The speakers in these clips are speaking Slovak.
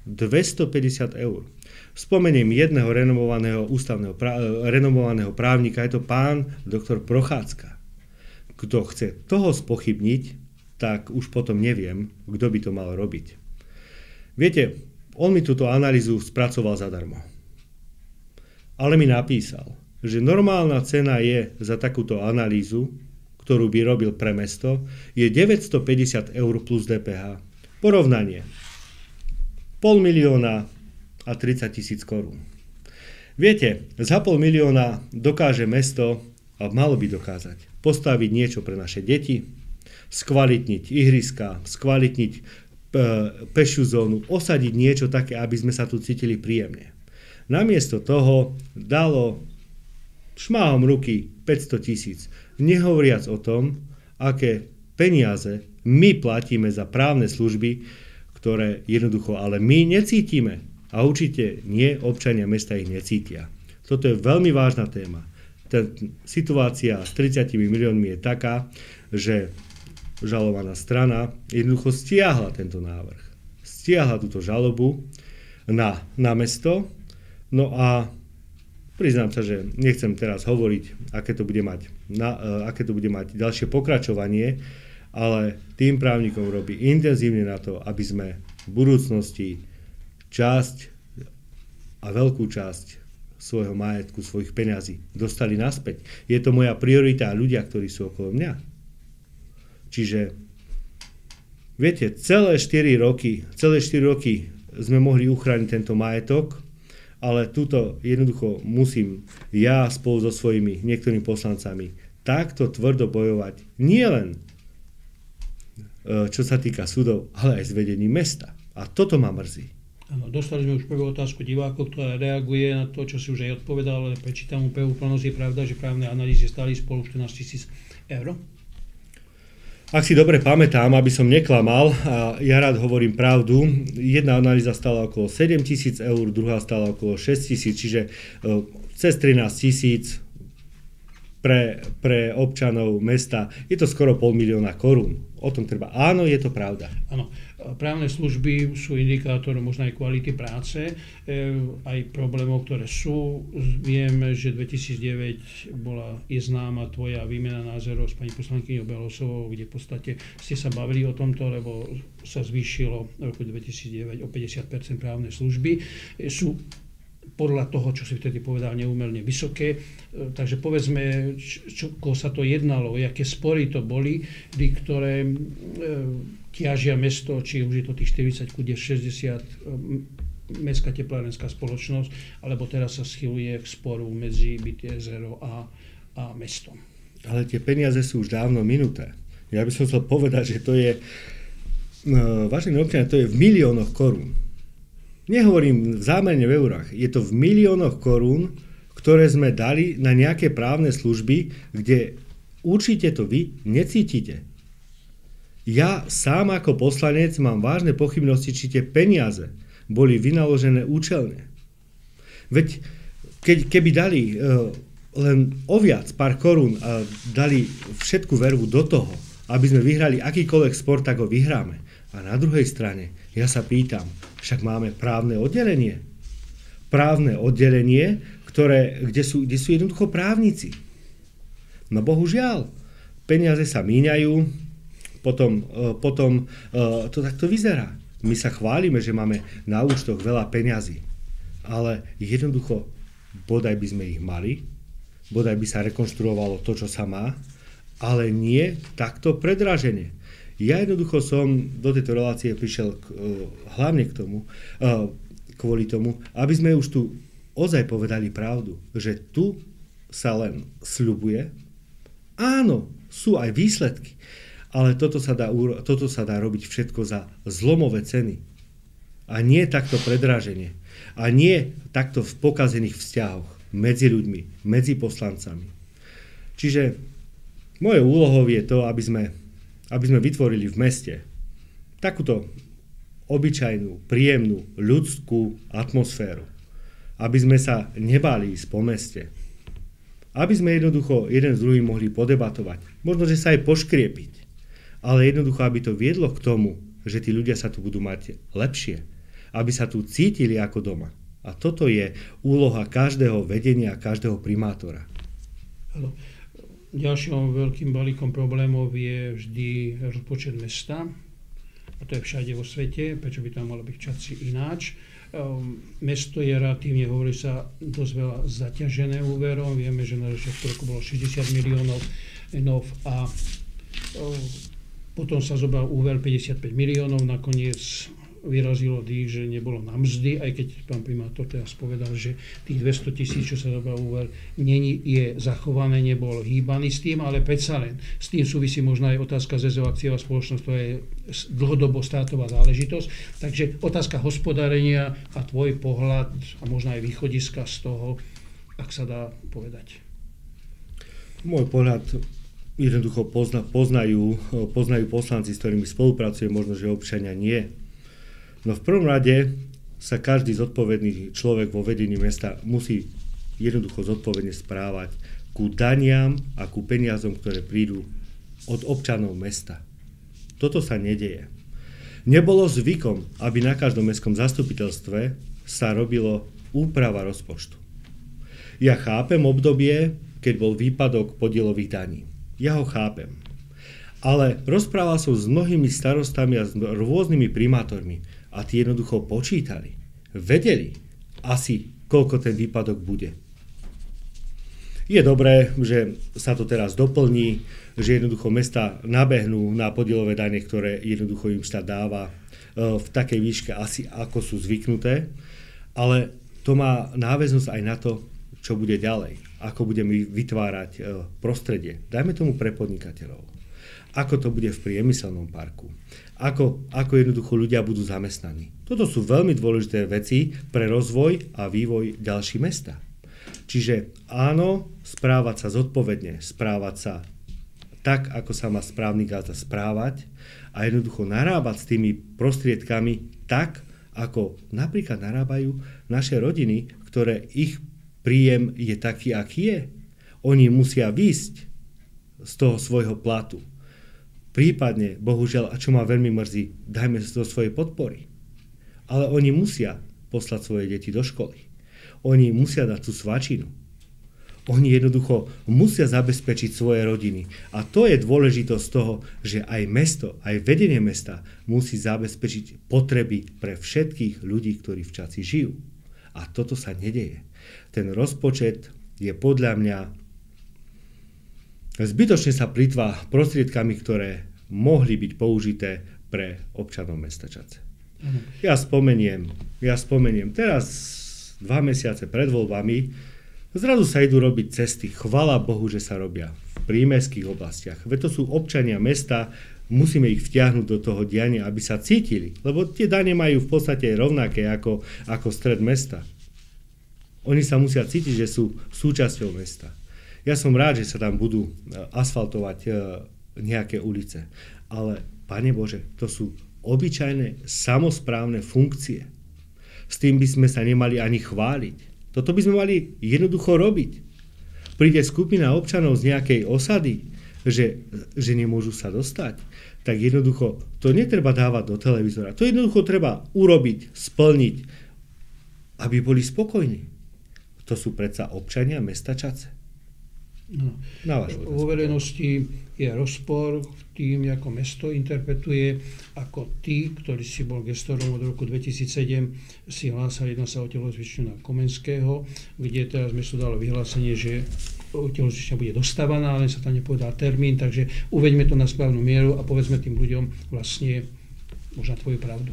250 eur. Spomeniem jedného renomovaného právnika, je to pán doktor Prochádzka. Kto chce toho spochybniť, tak už potom neviem, kto by to mal robiť. Viete, on mi túto analýzu spracoval zadarmo. Ale mi napísal, že normálna cena je za takúto analýzu, ktorú by robil pre mesto, je 950 eur plus DPH. Porovnanie. 500 000 a 30 000 korún. Viete, za 500 000 dokáže mesto, a malo by dokázať, postaviť niečo pre naše deti, skvalitniť ihriska, skvalitniť pešiu zónu, osadiť niečo také, aby sme sa tu cítili príjemne. Namiesto toho dalo šmáhom ruky 500 000, nehovoriac o tom, aké peniaze my platíme za právne služby, ktoré jednoducho ale my necítime. A určite nie, občania mesta ich necítia. Toto je veľmi vážna téma. Situácia s 30 miliónmi je taká, že žalovaná strana jednoducho stiahla tento návrh. Stiahla túto žalobu na mesto. No a priznám sa, že nechcem teraz hovoriť, aké to bude mať ďalšie pokračovanie, ale tým právnikom robí intenzívne na to, aby sme v budúcnosti časť a veľkú časť svojho majetku, svojich peňazí dostali naspäť. Je to moja priorita a ľudia, ktorí sú okolo mňa. Čiže, viete, celé 4 roky sme mohli uchrániť tento majetok, ale tuto jednoducho musím ja spolu so svojimi niektorými poslancami takto tvrdo bojovať nielen čo sa týka súdov, ale aj s vedením mesta. A toto ma mrzí. Áno, dostali sme už prvú otázku divákov, ktorá reaguje na to, čo si už aj odpovedal, ale prečítam mu prvú plnosť. Je pravda, že právne analýzy stáli spolu 14 000 eur? Ak si dobre pamätám, aby som neklamal, a ja rád hovorím pravdu, jedna analýza stála okolo 7 000 eur, druhá stála okolo 6 000, čiže cez 13 000 pre občanov mesta. Je to skoro 500 000 korún. O tom treba. Áno, je to pravda. Áno. Právne služby sú indikátorom možno aj kvality práce, aj problémov, ktoré sú. Viem, že 2009 je známa tvoja výmena názorov s pani poslankyňou Belosovou, kde v podstate ste sa bavili o tomto, lebo sa zvýšilo v roku 2009 o 50% právne služby. Sú podľa toho, čo si vtedy povedal, neúmerne vysoké. Takže povedzme, koho sa to jednalo, aké spory to boli, ktoré ťažia mesto, či už je to tých 40 ku 60 mestská teplárenská spoločnosť, alebo teraz sa schyluje k sporu medzi BTS-ero a mestom. Ale tie peniaze sú už dávno minuté. Ja by som chcel povedať, že to je, vážení občania, to je v miliónoch korún. Nehovorím zámerne v eurách, je to v miliónoch korún, ktoré sme dali na nejaké právne služby, kde určite to vy necítite. Ja sám ako poslanec mám vážne pochybnosti, či tie peniaze boli vynaložené účelne. Veď keby dali len oviac pár korún a dali všetku vervu do toho, aby sme vyhrali akýkoľvek sport, tak ho vyhráme. A na druhej strane, ja sa pýtam, však máme právne oddelenie. Právne oddelenie, kde sú jednoducho právnici. No bohužiaľ, peniaze sa míňajú, potom to takto vyzerá. My sa chválime, že máme na účtoch veľa peňazí, ale jednoducho bodaj by sme ich mali, bodaj by sa rekonštruovalo to, čo sa má, ale nie takto predraženie. Ja jednoducho som do tejto relácie prišiel hlavne kvôli tomu, aby sme už tu ozaj povedali pravdu, že tu sa len sľubuje. Áno, sú aj výsledky, ale toto sa dá robiť všetko za zlomové ceny. A nie takto predraženie. A nie takto v pokazených vzťahoch medzi ľuďmi, medzi poslancami. Čiže mojou úlohou je to, aby sme vytvorili v meste takúto obyčajnú, príjemnú, ľudskú atmosféru. Aby sme sa nebáli ísť po meste. Aby sme jednoducho jeden s druhým mohli podebatovať. Možno, že sa aj poškriepiť. Ale jednoducho, aby to viedlo k tomu, že tí ľudia sa tu budú mať lepšie. aby sa tu cítili ako doma. A toto je úloha každého vedenia, každého primátora. Ďalším veľkým balíkom problémov je vždy rozpočet mesta. A to je všade vo svete, prečo by tam malo byť v Čadci ináč. Mesto je relatívne, hovorí sa, dosť veľa zaťažené úverom. Vieme, že na začiatku roku bolo 60 miliónov a potom sa zobral úver 55 miliónov, nakoniec vyrazilo dých, že nebolo na mzdy, aj keď pán primátor teraz povedal, že tých 200 000, čo sa zobral úver, je zachované, nebol hýbaný s tým, ale predsa len s tým súvisí možno aj otázka ZSO akciová spoločnosť, to je dlhodobo státová záležitosť. Takže otázka hospodárenia a tvoj pohľad a možno aj východiska z toho, ak sa dá povedať. Môj pohľad jednoducho poznajú poslanci, s ktorými spolupracujem, možno, že občania nie. No v prvom rade sa každý zodpovedný človek vo vedení mesta musí jednoducho zodpovedne správať ku daniam a ku peniazom, ktoré prídu od občanov mesta. Toto sa nedeje. Nebolo zvykom, aby na každom mestskom zastupiteľstve sa robilo úprava rozpočtu. Ja chápem obdobie, keď bol výpadok podielových daní. Ja ho chápem. Ale rozprával som s mnohými starostami a s rôznymi primátormi a tí jednoducho počítali. Vedeli asi, koľko ten výpadok bude. Je dobré, že sa to teraz doplní, že jednoducho mesta nabehnú na podielové dane, ktoré jednoducho im štát dáva v takej výške asi ako sú zvyknuté, ale to má náväznosť aj na to, čo bude ďalej, ako budeme vytvárať prostredie. Dajme tomu pre podnikateľov. Ako to bude v priemyselnom parku. Ako jednoducho ľudia budú zamestnaní. Toto sú veľmi dôležité veci pre rozvoj a vývoj ďalších mesta. Čiže áno, správať sa zodpovedne, správať sa tak, ako sa má správny gazda správať a jednoducho narábať s tými prostriedkami tak, ako napríklad narábajú naše rodiny, ktoré ich príjem je taký, aký je. Oni musia výjsť z toho svojho platu. Prípadne, bohužiaľ, a čo ma veľmi mrzí, dajme do svojej podpory. Ale oni musia poslať svoje deti do školy. Oni musia dať tú svačinu. Oni jednoducho musia zabezpečiť svoje rodiny. A to je dôležitosť toho, že aj mesto, aj vedenie mesta musí zabezpečiť potreby pre všetkých ľudí, ktorí v Čadci žijú. A toto sa nedeje. Ten rozpočet je podľa mňa zbytočne sa plytvá prostriedkami, ktoré mohli byť použité pre občanov mesta Čadce. Ja spomeniem, teraz 2 mesiace pred voľbami zrazu sa idú robiť cesty. Chvala Bohu, že sa robia v prímestských oblastiach. Veď to sú občania mesta, musíme ich vtiahnuť do toho diania, aby sa cítili. Lebo tie dane majú v podstate rovnaké ako stred mesta. Oni sa musia cítiť, že sú súčasťou mesta. Ja som rád, že sa tam budú asfaltovať nejaké ulice. Ale, Pane Bože, to sú obyčajné samosprávne funkcie. S tým by sme sa nemali ani chváliť. Toto by sme mali jednoducho robiť. Príde skupina občanov z nejakej osady, že nemôžu sa dostať, tak jednoducho to netreba dávať do televízora. To jednoducho treba urobiť, splniť, aby boli spokojní. To sú predsa občania mesta Čadce. No. Vo verejnosti je rozpor tým, ako mesto interpretuje, ako tí, ktorí si bol gestorom od roku 2007, si hlásali, jedná sa o telocvičňu na Komenského, kde teraz mesto dalo vyhlásenie, že telocvičňa bude dostávaná, ale sa tam nepovedal termín, takže uveďme to na správnu mieru a povedzme tým ľuďom vlastne možno tvoju pravdu.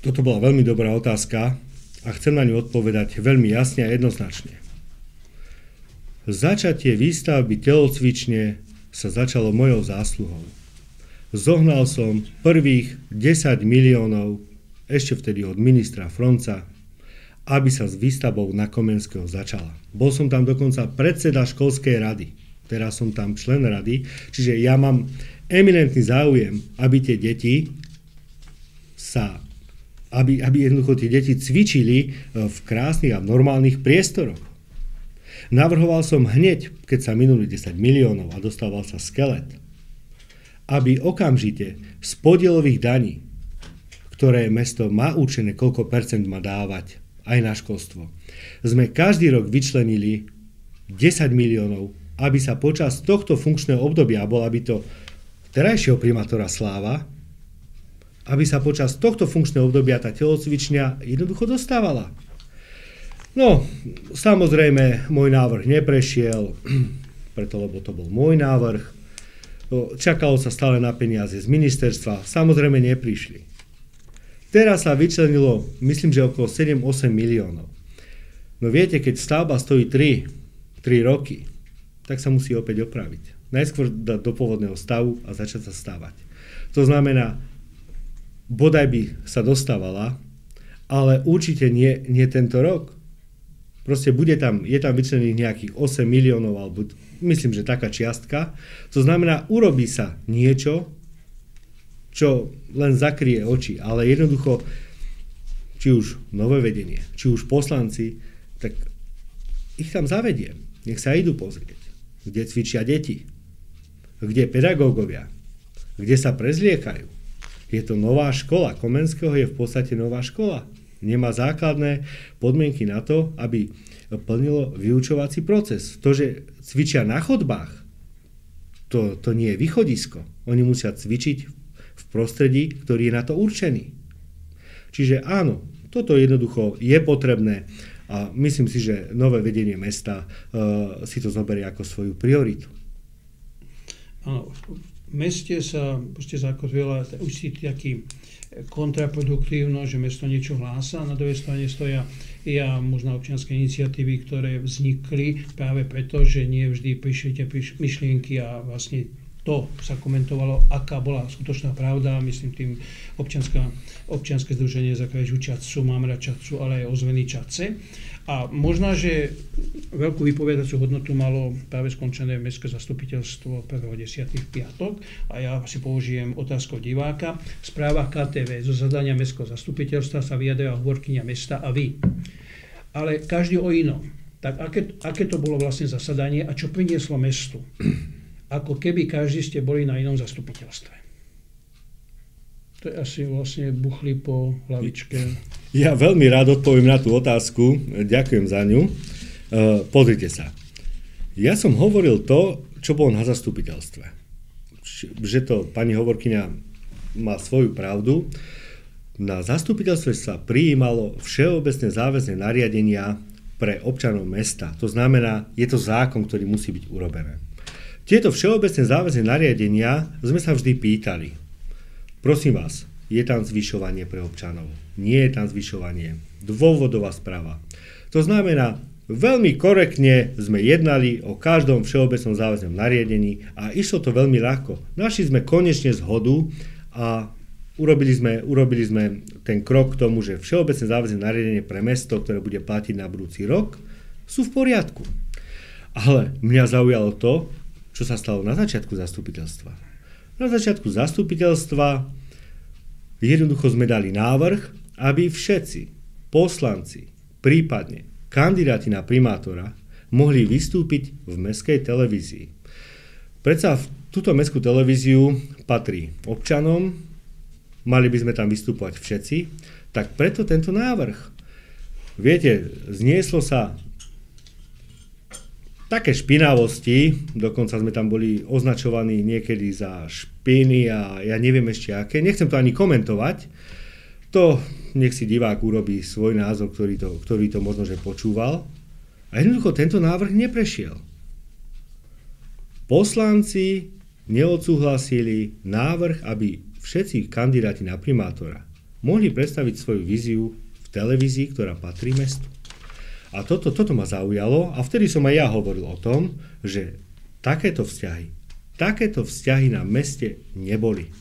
Toto bola veľmi dobrá otázka a chcem na ňu odpovedať veľmi jasne a jednoznačne. Začatie výstavby telocvične sa začalo mojou zásluhou. Zohnal som prvých 10 miliónov, ešte vtedy od ministra Fronca, aby sa s výstavbou na Komenského začala. Bol som tam dokonca predseda školskej rady. Teraz som tam člen rady, čiže ja mám eminentný záujem, aby tie deti aby jednoducho tie deti cvičili v krásnych a normálnych priestoroch. Navrhoval som hneď, keď sa minuli 10 miliónov a dostával sa skelet, aby okamžite z podielových daní ktoré mesto má určené, koľko percent má dávať aj na školstvo. Sme každý rok vyčlenili 10 miliónov, aby sa počas tohto funkčného obdobia, bola by to terajšieho primátora Sláva, aby sa počas tohto funkčného obdobia tá telocvičňa jednoducho dostávala. No, samozrejme, môj návrh neprešiel, preto lebo to bol môj návrh. Čakalo sa stále na peniaze z ministerstva, samozrejme neprišli. Teraz sa vyčlenilo, myslím, že okolo 7-8 miliónov. No viete, keď stavba stojí 3 roky, tak sa musí opäť opraviť. Najskôr dať do pôvodného stavu a začať sa stavať. To znamená, bodaj by sa dostávala, ale určite nie tento rok. Proste je tam vyčlenených nejakých 8 miliónov, alebo myslím, že taká čiastka. To znamená, urobí sa niečo, čo len zakrie oči, ale jednoducho, či už nové vedenie, či už poslanci, tak ich tam zavediem. Nech sa idú pozrieť, kde cvičia deti, kde pedagógovia, kde sa prezliekajú. Je to nová škola, Komenského je v podstate nová škola. Nemá základné podmienky na to, aby plnilo vyučovací proces. To, že cvičia na chodbách, to nie je východisko. Oni musia cvičiť v prostredí, ktorý je na to určený. Čiže áno, toto jednoducho je potrebné a myslím si, že nové vedenie mesta si to zoberie ako svoju prioritu. Áno, v meste sa zakotvila určitý taký kontraproduktívno, že mesto niečo hlása, na druhej strane stoja možno občianske iniciatívy, ktoré vznikli práve preto, že nie vždy prišli tie myšlienky a vlastne to sa komentovalo, aká bola skutočná pravda, myslím tým občianske združenie za krajžiu Čadcu, Mám rád Čadcu, ale aj ozvený Čadce. A možno, že veľkú vypovedacú hodnotu malo práve skončené mestské zastupiteľstvo 1.10. v piatok a ja si použijem otázku diváka. V správach KTV zo zadania mestského zastupiteľstva sa vyjadrila hovorkyňa mesta a vy. Ale každý o inom. Tak aké to bolo vlastne zasadanie a čo prinieslo mestu? Ako keby každý ste boli na inom zastupiteľstve. To je asi vlastne buchli po hlavičke. Ja veľmi rád odpoviem na tú otázku. Ďakujem za ňu. Pozrite sa. Ja som hovoril to, čo bolo na zastupiteľstve. Že to pani hovorkyňa má svoju pravdu. Na zastupiteľstve sa prijímalo všeobecné záväzné nariadenia pre občanov mesta. To znamená, je to zákon, ktorý musí byť urobené. Tieto všeobecné záväzné nariadenia sme sa vždy pýtali. Prosím vás, je tam zvyšovanie pre občanov? Nie je tam zvyšovanie. Dôvodová správa. To znamená, veľmi korektne sme jednali o každom všeobecnom záväznom nariadení a išlo to veľmi ľahko. Našli sme konečne zhodu a urobili sme ten krok k tomu, že všeobecné záväzné nariadenie pre mesto, ktoré bude platiť na budúci rok, sú v poriadku. Ale mňa zaujalo to, čo sa stalo na začiatku zastupiteľstva. Na začiatku zastupiteľstva jednoducho sme dali návrh, aby všetci poslanci, prípadne kandidáti na primátora, mohli vystúpiť v mestskej televízii. Predsa v túto mestskú televíziu patrí občanom, mali by sme tam vystupovať všetci, tak preto tento návrh. Viete, znieslo sa také špinavosti, dokonca sme tam boli označovaní niekedy za špiny a ja neviem ešte aké. Nechcem to ani komentovať. To nech si divák urobí svoj názor, ktorý to možno že počúval. A jednoducho tento návrh neprešiel. Poslanci neodsúhlasili návrh, aby všetci kandidáti na primátora mohli predstaviť svoju víziu v televízii, ktorá patrí mestu. A toto ma zaujalo a vtedy som aj ja hovoril o tom, že takéto vzťahy na meste neboli.